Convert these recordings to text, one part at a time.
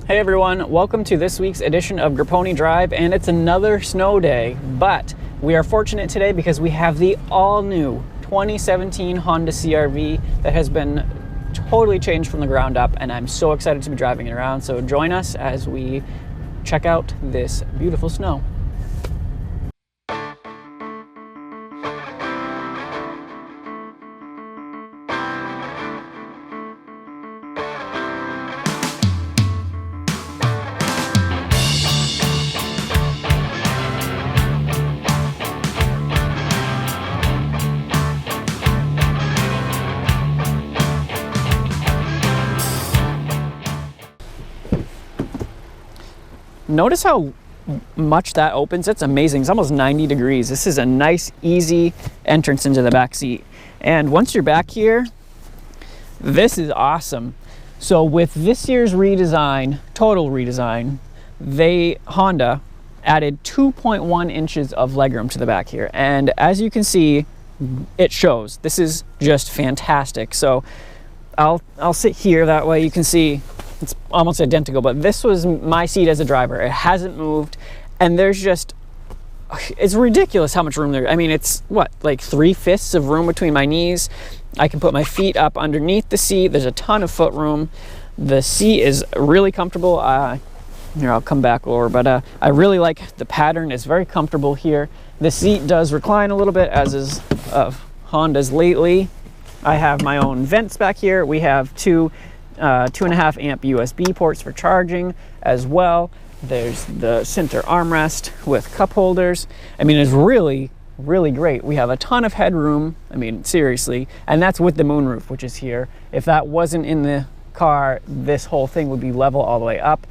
Hey everyone, welcome to this week's edition of Grappone Drive, and it's another snow day, but we are fortunate today because we have the all-new 2017 Honda CR-V that has been totally changed from the ground up, and I'm so excited to be driving it around. So join us as we check out this beautiful snow. Notice how much that opens. It's amazing. It's almost 90 degrees. This is a nice, easy entrance into the back seat. And once you're back here, this is awesome. So with this year's redesign, total redesign, Honda added 2.1 inches of legroom to the back here. And as you can see, it shows. This is just fantastic. So I'll sit here, that way you can see it's almost identical, but this was my seat as a driver. It hasn't moved, and it's ridiculous how much room there. I mean, it's what, like 3/5 of room between my knees. I can put my feet up underneath the seat. There's a ton of foot room. The seat is really comfortable. Here, I'll come back over, but I really like the pattern. It's very comfortable here. The seat does recline a little bit, as is Honda's lately. I have my own vents back here. We have two 2.5 amp USB ports for charging as well. There's the center armrest with cup holders. I mean, it's really, really great. We have a ton of headroom. I mean, seriously, and that's with the moonroof, which is here. If that wasn't in the car, this whole thing would be level all the way up.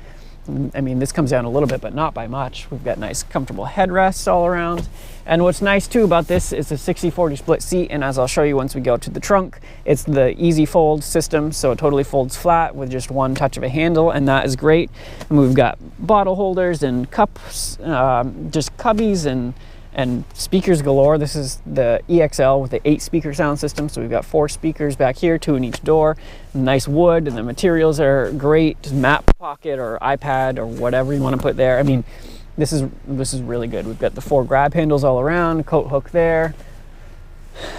I mean, this comes down a little bit, but not by much. We've got nice, comfortable headrests all around. And what's nice too about this is a 60/40 split seat, and as I'll show you once we go to the trunk, it's the easy fold system, so it totally folds flat with just one touch of a handle, and that is great. And we've got bottle holders and cups, just cubbies and speakers galore. This is the EXL with the 8-speaker sound system, so we've got 4 speakers back here, 2 in each door. Nice wood, and the materials are great. Map pocket or iPad or whatever you want to put there. I mean, this is really good. We've got the 4 grab handles all around, coat hook there.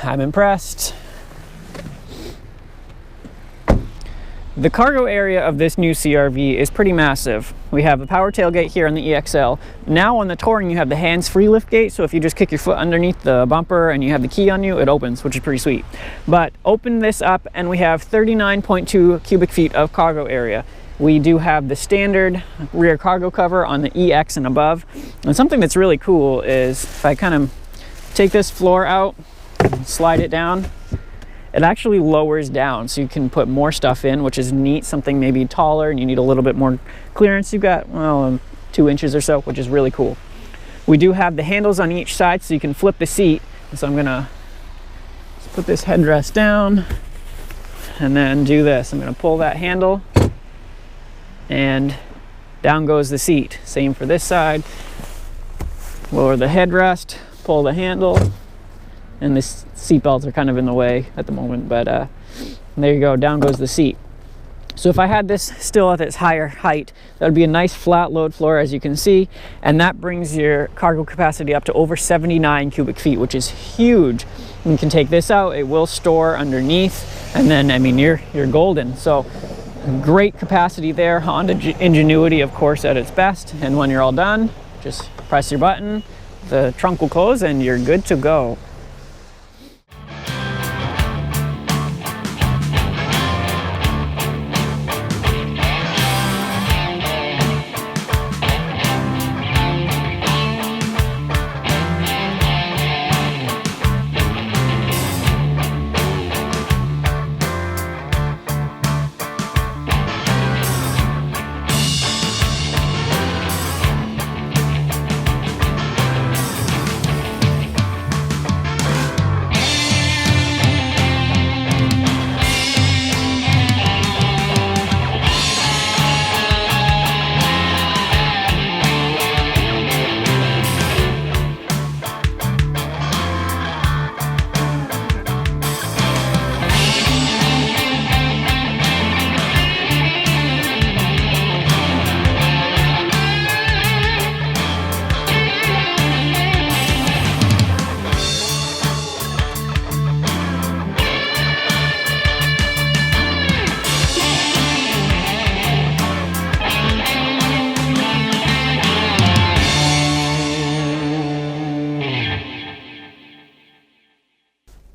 I'm impressed. The cargo area of this new CR-V is pretty massive. We have a power tailgate here on the EXL. Now on the Touring, you have the hands-free liftgate, so if you just kick your foot underneath the bumper and you have the key on you, it opens, which is pretty sweet. But open this up and we have 39.2 cubic feet of cargo area. We do have the standard rear cargo cover on the EX and above. And something that's really cool is if I kind of take this floor out, slide it down, it actually lowers down, so you can put more stuff in, which is neat. Something maybe taller and you need a little bit more clearance. You've got, well, 2 inches or so, which is really cool. We do have the handles on each side, so you can flip the seat. So I'm gonna just put this headrest down and then do this. I'm gonna pull that handle and down goes the seat. Same for this side. Lower the headrest, pull the handle, and the seat belts are kind of in the way at the moment, but there you go, down goes the seat. So if I had this still at its higher height, that would be a nice flat load floor, as you can see, and that brings your cargo capacity up to over 79 cubic feet, which is huge. You can take this out, it will store underneath, and then, I mean, you're golden. So great capacity there. Honda ingenuity, of course, at its best. And when you're all done, just press your button, the trunk will close, and you're good to go.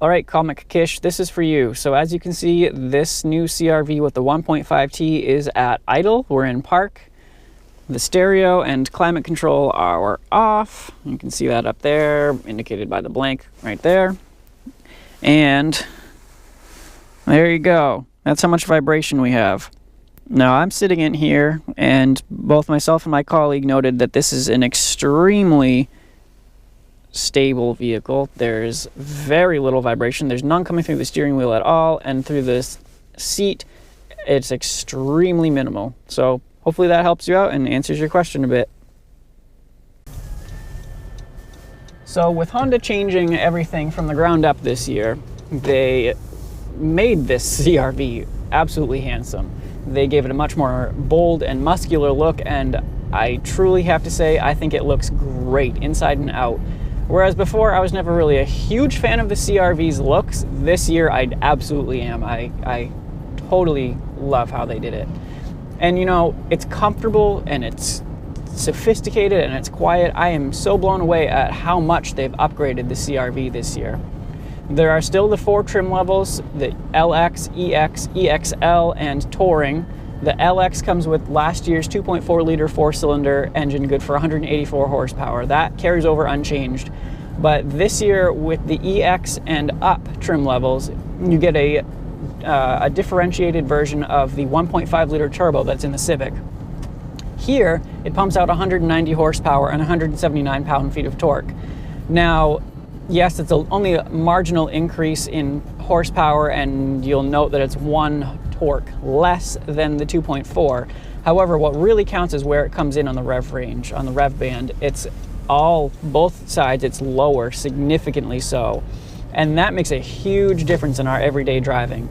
All right, Comic Kish, this is for you. So as you can see, this new CR-V with the 1.5T is at idle. We're in park. The stereo and climate control are off. You can see that up there, indicated by the blank right there. And there you go. That's how much vibration we have. Now I'm sitting in here, and both myself and my colleague noted that this is an extremely stable vehicle. There's very little vibration. There's none coming through the steering wheel at all, and through this seat it's extremely minimal. So hopefully that helps you out and answers your question a bit. So with Honda changing everything from the ground up this year, they made this CR-V absolutely handsome. They gave it a much more bold and muscular look, and I truly have to say I think it looks great inside and out. Whereas before I was never really a huge fan of the CR-V's looks, this year I absolutely am. I totally love how they did it. And you know, it's comfortable and it's sophisticated and it's quiet. I am so blown away at how much they've upgraded the CR-V this year. There are still the 4 trim levels, the LX, EX, EXL, and Touring. The LX comes with last year's 2.4 liter 4-cylinder engine, good for 184 horsepower. That carries over unchanged. But this year, with the EX and up trim levels, you get a differentiated version of the 1.5 liter turbo that's in the Civic. Here, it pumps out 190 horsepower and 179 pound-feet of torque. Now, yes, it's only a marginal increase in horsepower, and you'll note that it's 1 torque less than the 2.4. However, what really counts is where it comes in on the rev range, on the rev band. It's both sides, it's lower, significantly so. And that makes a huge difference in our everyday driving.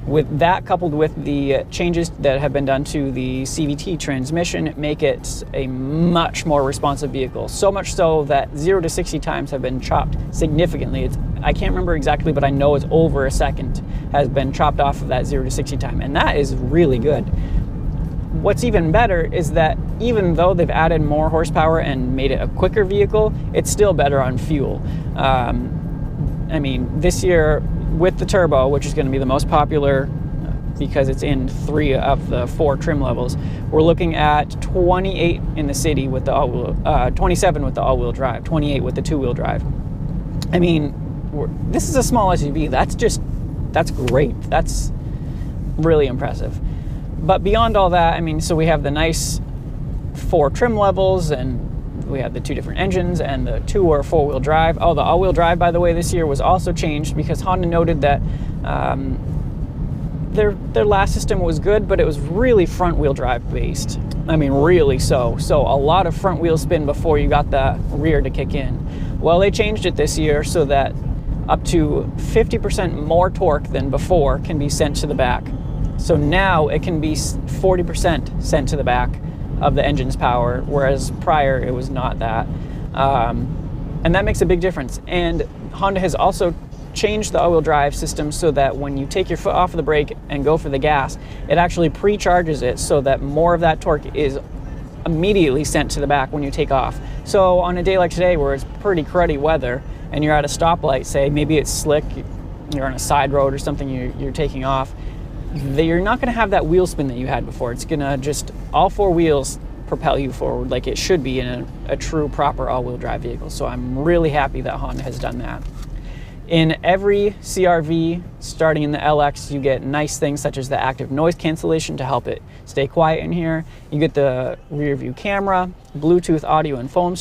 With that, coupled with the changes that have been done to the CVT transmission, make it a much more responsive vehicle. So much so that 0 to 60 times have been chopped significantly. I can't remember exactly, but I know it's over a second has been chopped off of that 0 to 60 time, and that is really good. What's even better is that even though they've added more horsepower and made it a quicker vehicle, it's still better on fuel. I mean, this year with the turbo, which is going to be the most popular because it's in 3 of the 4 trim levels, we're looking at 28 in the city with the all-wheel, 27 with the all-wheel drive, 28 with the 2-wheel drive. I mean, this is a small SUV. That's great. That's really impressive. But beyond all that, I mean, so we have the nice 4 trim levels, and we have the 2 different engines and the 2 or 4-wheel drive. Oh, the all-wheel drive, by the way, this year was also changed because Honda noted that their last system was good, but it was really front-wheel drive based. I mean, really so. So a lot of front wheel spin before you got the rear to kick in. Well, they changed it this year so that up to 50% more torque than before can be sent to the back. So now it can be 40% sent to the back of the engine's power, whereas prior it was not that. And that makes a big difference. And Honda has also changed the all-wheel drive system so that when you take your foot off of the brake and go for the gas, it actually pre-charges it so that more of that torque is immediately sent to the back when you take off. So on a day like today where it's pretty cruddy weather and you're at a stoplight, say maybe it's slick, you're on a side road or something, you're taking off, you're not going to have that wheel spin that you had before. It's going to just, all 4 wheels propel you forward like it should be in a true proper all-wheel drive vehicle. So I'm really happy that Honda has done that. In every CR-V, starting in the LX, you get nice things such as the active noise cancellation to help it stay quiet in here. You get the rear view camera, Bluetooth audio and phone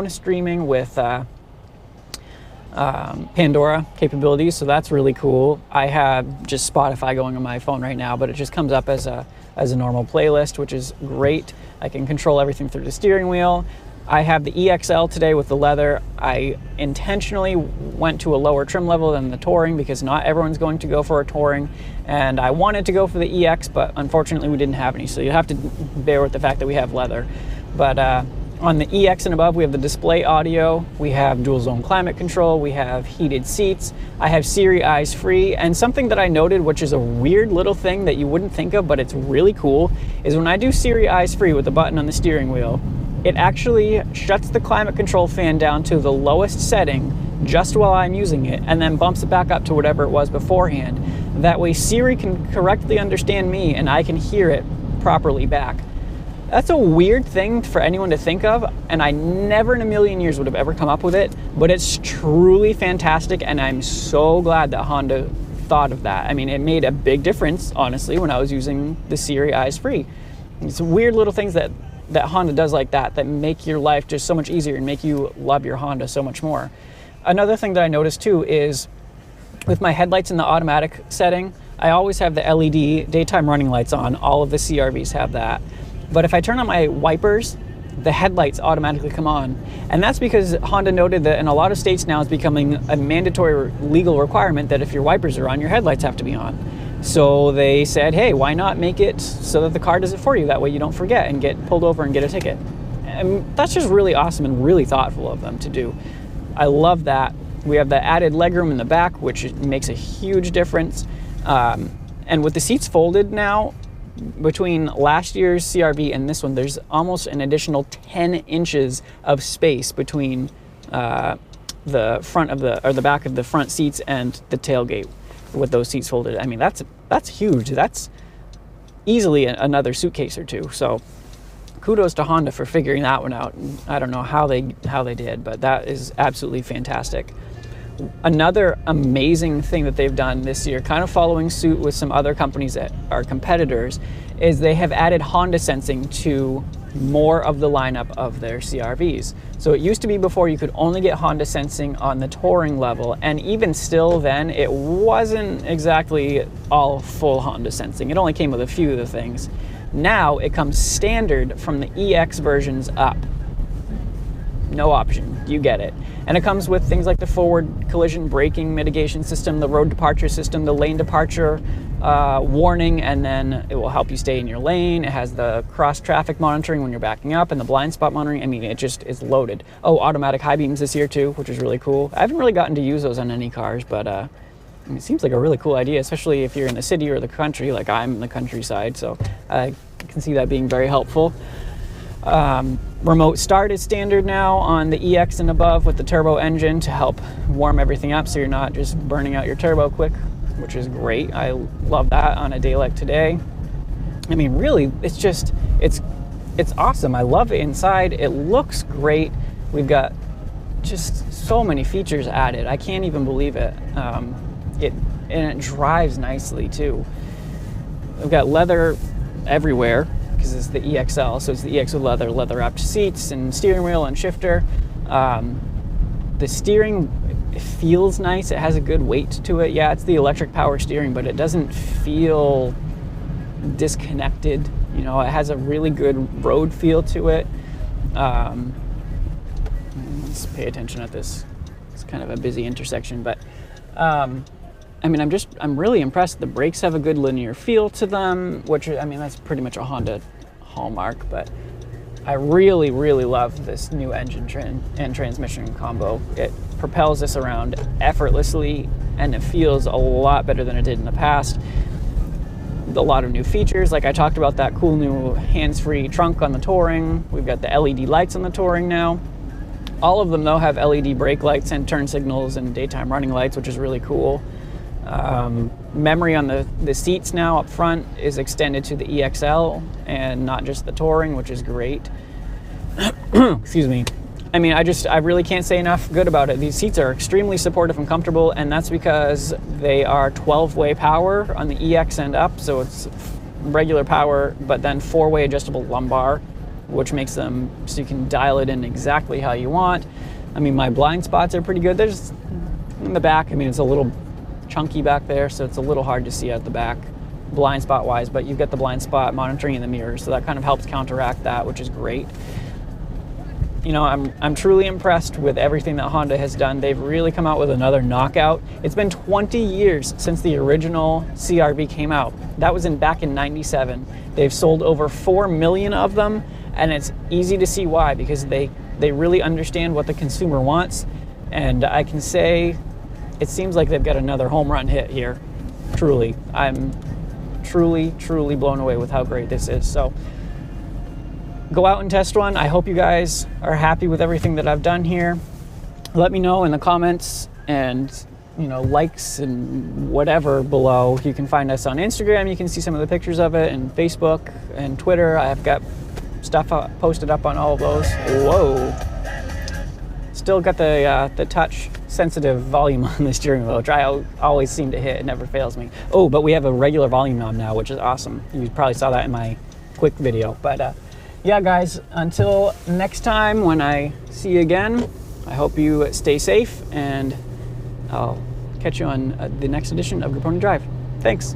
streaming with Pandora capabilities, so that's really cool. I have just Spotify going on my phone right now, but it just comes up as a normal playlist, which is great. I can control everything through the steering wheel. I have the EXL today with the leather. I intentionally went to a lower trim level than the Touring because not everyone's going to go for a Touring, and I wanted to go for the EX, but unfortunately we didn't have any, so you have to bear with the fact that we have leather. But on the EX and above, we have the display audio, we have dual zone climate control, we have heated seats, I have Siri Eyes Free, and something that I noted, which is a weird little thing that you wouldn't think of, but it's really cool, is when I do Siri Eyes Free with the button on the steering wheel, it actually shuts the climate control fan down to the lowest setting just while I'm using it, and then bumps it back up to whatever it was beforehand. That way Siri can correctly understand me and I can hear it properly back. That's a weird thing for anyone to think of, and I never in a million years would have ever come up with it, but it's truly fantastic, and I'm so glad that Honda thought of that. I mean, it made a big difference, honestly, when I was using the Siri Eyes Free. It's weird little things that Honda does like that make your life just so much easier and make you love your Honda so much more. Another thing that I noticed too is with my headlights in the automatic setting, I always have the LED daytime running lights on. All of the CRVs have that. But if I turn on my wipers, the headlights automatically come on. And that's because Honda noted that in a lot of states now it's becoming a mandatory legal requirement that if your wipers are on, your headlights have to be on. So they said, hey, why not make it so that the car does it for you? That way you don't forget and get pulled over and get a ticket. And that's just really awesome and really thoughtful of them to do. I love that. We have the added legroom in the back, which makes a huge difference. And with the seats folded now, between last year's CRV and this one, there's almost an additional 10 inches of space between the front of the back of the front seats and the tailgate with those seats folded. I mean, that's huge. That's easily another suitcase or two. So kudos to Honda for figuring that one out. I don't know how they did, but that is absolutely fantastic. Another amazing thing that they've done this year, kind of following suit with some other companies that are competitors, is they have added Honda sensing to more of the lineup of their CRVs. So it used to be before you could only get Honda sensing on the touring level, and even still then, it wasn't exactly all full Honda sensing. It only came with a few of the things. Now it comes standard from the EX versions up. No option, you get it. And it comes with things like the forward collision braking mitigation system, the road departure system, the lane departure warning, and then it will help you stay in your lane. It has the cross traffic monitoring when you're backing up and the blind spot monitoring. I mean, it just is loaded. Oh, automatic high beams this year too, which is really cool. I haven't really gotten to use those on any cars, but I mean, it seems like a really cool idea, especially if you're in the city or the country, like I'm in the countryside, so I can see that being very helpful. Remote start is standard now on the EX and above with the turbo engine to help warm everything up so you're not just burning out your turbo quick, which is great. I love that on a day like today. I mean, really, it's awesome. I love it inside. It looks great. We've got just so many features added. I can't even believe it. It drives nicely too. We've got leather everywhere, because it's the EXL, so it's the EX with leather wrapped seats and steering wheel and shifter. The steering, it feels nice. It has a good weight to it. Yeah, it's the electric power steering, but it doesn't feel disconnected. You know, it has a really good road feel to it. Let's pay attention at this. It's kind of a busy intersection, but I mean, I'm really impressed. The brakes have a good linear feel to them, which, I mean, that's pretty much a Honda hallmark, but I really, really love this new engine and transmission combo. It propels us around effortlessly, and it feels a lot better than it did in the past. A lot of new features, like I talked about, that cool new hands-free trunk on the Touring. We've got the LED lights on the Touring now. All of them, though, have LED brake lights and turn signals and daytime running lights, which is really cool. Memory on the seats now up front is extended to the EXL and not just the Touring, which is great. Excuse me. I mean, I really can't say enough good about it. These seats are extremely supportive and comfortable, and that's because they are 12-way power on the EX and up, so it's regular power, but then 4-way adjustable lumbar, which makes them so you can dial it in exactly how you want. I mean, my blind spots are pretty good. There's in the back, I mean, it's a little chunky back there, so it's a little hard to see out the back blind spot wise, but you've got the blind spot monitoring in the mirrors, so that kind of helps counteract that, which is great. You know, I'm truly impressed with everything that Honda has done. They've really come out with another knockout. It's been 20 years since the original CRV came out. That was back in '97. They've sold over 4 million of them, and it's easy to see why, because they really understand what the consumer wants, and I can say it seems like they've got another home run hit here. Truly, I'm truly blown away with how great this is. So go out and test one. I hope you guys are happy with everything that I've done here. let me know in the comments, and likes and whatever below. You can find us on Instagram. You can see some of the pictures of it, and Facebook and Twitter. I've got stuff posted up on all of those. Whoa. Still got the touch sensitive volume on the steering wheel, which I always seem to hit. It never fails me. Oh, but we have a regular volume knob now, which is awesome. You probably saw that in my quick video. But yeah, guys, until next time when I see you again, I hope you stay safe, and I'll catch you on the next edition of Grappone Drive. Thanks.